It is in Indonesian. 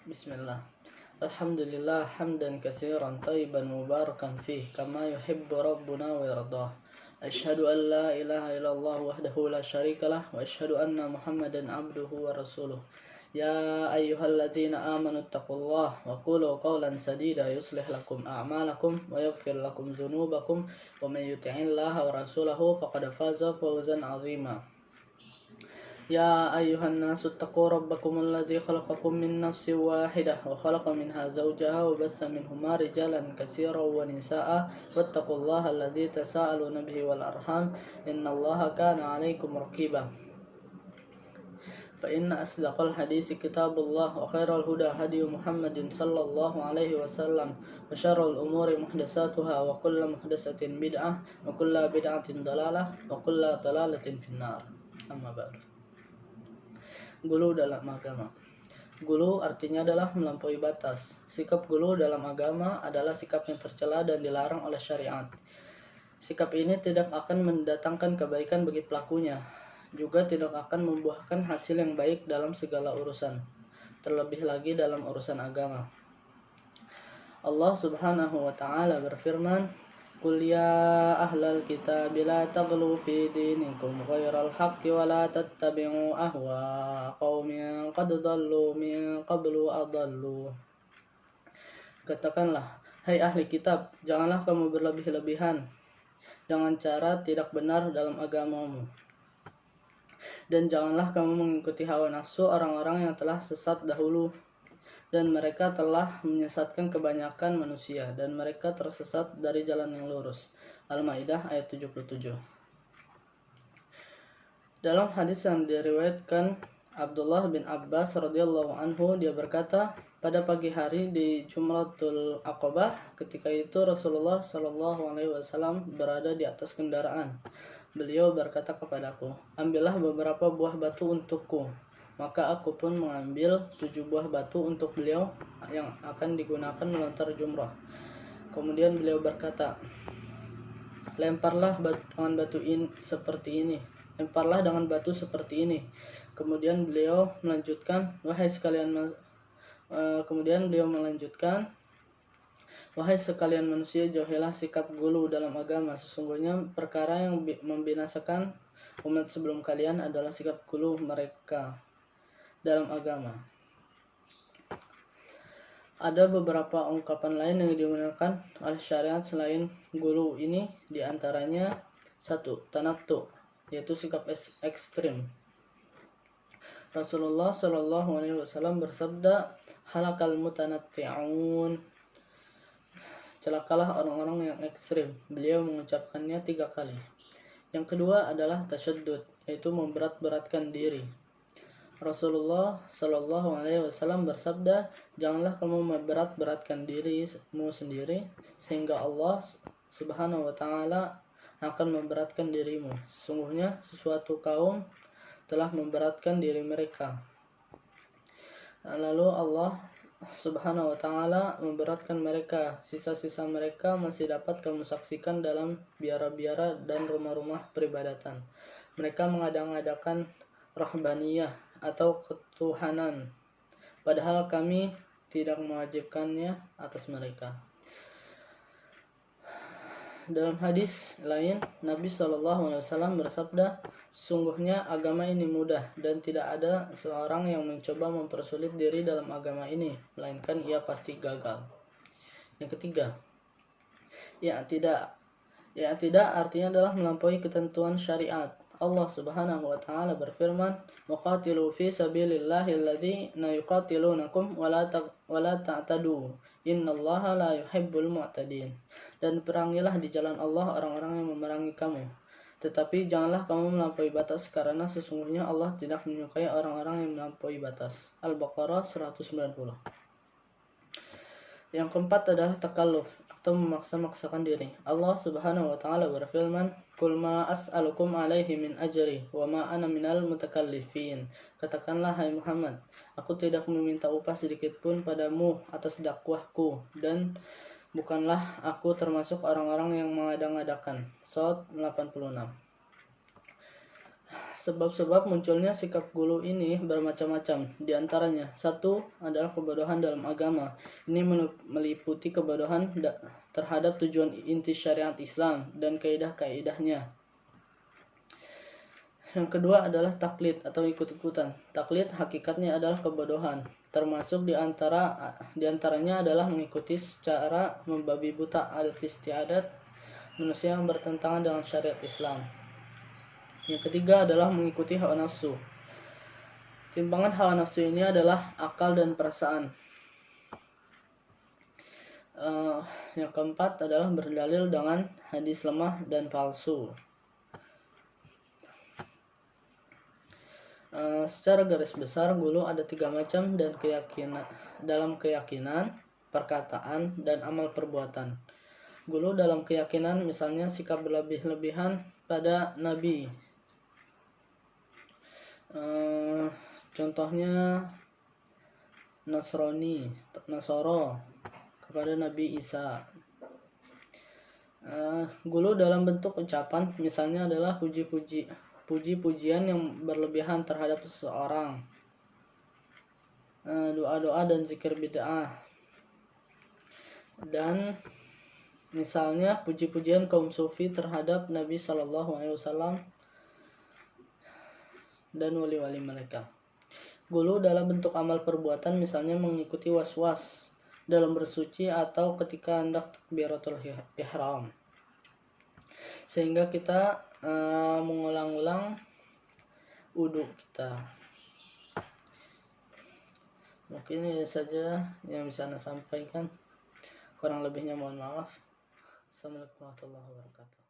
Bismillah. Alhamdulillah hamdan katsiran tayyiban mubarakan fih kama yuhibbu rabbuna wa yardah. Asyhadu an la ilaha illallah wahdahu la syarikalah wa asyhadu anna Muhammadan abduhu wa rasuluh. Ya ayyuhalladzina amanu taqullaha wa qulu qawlan sadida yuslih lakum a'malakum wa yaghfir lakum dzunubakum wa may yuti'illaha wa rasulahu faqad faza fawzan 'azima. يا أيها الناس اتقوا ربكم الذي خلقكم من نفس واحدة وخلق منها زوجها وبث منهما رجالا كثيرا ونساء واتقوا الله الذي تساءلون به والأرحام إن الله كان عليكم رقيبا فإن أصدق الحديث كتاب الله وخير الهدى هدي محمد صلى الله عليه وسلم وشر الأمور محدثاتها وكل محدثة بدعة وكل بدعة ضلالة وكل ضلالة في النار أما بعد. Gulu dalam agama. Gulu artinya adalah melampaui batas. Sikap gulu dalam agama adalah sikap yang tercela dan dilarang oleh syariat. Sikap ini tidak akan mendatangkan kebaikan bagi pelakunya, juga tidak akan membuahkan hasil yang baik dalam segala urusan, terlebih lagi dalam urusan agama. Allah Subhanahu wa taala berfirman, Qul ya ahlal kitab la taghlu fi dinikum ghairal haqqi wa la tattabi'u ahwa qaumin qad dhallu min qablu adallu. Katakanlah, hai ahli kitab, janganlah kamu berlebih-lebihan dengan cara tidak benar dalam agamamu. Dan janganlah kamu mengikuti hawa nafsu orang-orang yang telah sesat dahulu. Dan mereka telah menyesatkan kebanyakan manusia, dan mereka tersesat dari jalan yang lurus. Al-Maidah ayat 77. Dalam hadis yang diriwayatkan Abdullah bin Abbas radhiyallahu anhu, dia berkata, pada pagi hari di Jumratul Aqabah, ketika itu Rasulullah shallallahu alaihi wasallam berada di atas kendaraan. Beliau berkata kepadaku, ambillah beberapa buah batu untukku. Maka aku pun mengambil 7 buah batu untuk beliau yang akan digunakan melontar jumrah. Kemudian beliau berkata, lemparlah dengan batu seperti ini. Lemparlah dengan batu seperti ini. Kemudian beliau melanjutkan, wahai sekalian manusia, jauhilah sikap gulu dalam agama. Sesungguhnya perkara yang membinasakan umat sebelum kalian adalah sikap gulu mereka dalam agama. Ada beberapa ungkapan lain yang digunakan oleh syariat selain gulu ini, diantaranya 1. Tanattu, yaitu sikap ekstrim. Rasulullah Shallallahu Alaihi Wasallam bersabda, halakal mutanatti'un, celakalah orang-orang yang ekstrim. Beliau mengucapkannya 3 kali. Yang kedua adalah tasyaddud, yaitu memberat-beratkan diri. Rasulullah Shallallahu Alaihi Wasallam bersabda, janganlah kamu memberat-beratkan dirimu sendiri sehingga Allah Subhanahu Wa Taala akan memberatkan dirimu. Sesungguhnya sesuatu kaum telah memberatkan diri mereka, lalu Allah Subhanahu Wa Taala memberatkan mereka. Sisa-sisa mereka masih dapat kamu saksikan dalam biara-biara dan rumah-rumah peribadatan. Mereka mengadakan rahbaniyah atau ketuhanan, padahal kami tidak mewajibkannya atas mereka. Dalam hadis lain, Nabi SAW bersabda, sesungguhnya agama ini mudah dan tidak ada seorang yang mencoba mempersulit diri dalam agama ini, melainkan ia pasti gagal. Yang ketiga, ya tidak artinya adalah melampaui ketentuan syariat. Allah Subhanahu wa taala berfirman, "Waqatilu fi sabilillahi alladziina yuqatilunakum wa la ta'tadu. Innallaha la yuhibbul mu'tadin." Dan perangilah di jalan Allah orang-orang yang memerangi kamu. Tetapi janganlah kamu melampaui batas, karena sesungguhnya Allah tidak menyukai orang-orang yang melampaui batas. Al-Baqarah 190. Yang keempat adalah takalluf atau memaksa-maksakan diri. Allah Subhanahu wa taala berfirman, "Qul ma as'alukum alaihi min ajri wa ma ana minal mutakallifin." Katakanlah, hai Muhammad, aku tidak meminta upah sedikit pun padamu atas dakwahku, dan bukanlah aku termasuk orang-orang yang mengada-ngadakan. Shad 86. Sebab-sebab munculnya sikap gulu ini bermacam-macam. Di antaranya, satu adalah kebodohan dalam agama. Ini meliputi kebodohan terhadap tujuan inti syariat Islam dan kaidah-kaidahnya. Yang kedua adalah taklid atau ikut-ikutan. Taklid hakikatnya adalah kebodohan. Termasuk diantaranya adalah mengikuti secara membabi buta adat istiadat manusia yang bertentangan dengan syariat Islam. Yang ketiga adalah mengikuti hawa nafsu. Timbangan hawa nafsu ini adalah akal dan perasaan. Yang keempat adalah berdalil dengan hadis lemah dan palsu. Secara garis besar, gulu ada 3 macam dan dalam keyakinan, perkataan, dan amal perbuatan. Gulu dalam keyakinan misalnya sikap berlebih-lebihan pada Nabi. Contohnya Nasoro kepada Nabi Isa. Gulu dalam bentuk ucapan misalnya adalah puji-pujian yang berlebihan terhadap seseorang, doa-doa dan zikir bid'ah, dan misalnya puji-pujian kaum sufi terhadap Nabi SAW dan wali-wali mereka. Gulu dalam bentuk amal perbuatan misalnya mengikuti was-was dalam bersuci atau ketika hendak takbiratul ihram, sehingga kita mengulang-ulang wudhu kita. Mungkin ini saja yang bisa Anda sampaikan. Kurang lebihnya mohon maaf. Assalamualaikum warahmatullahi wabarakatuh.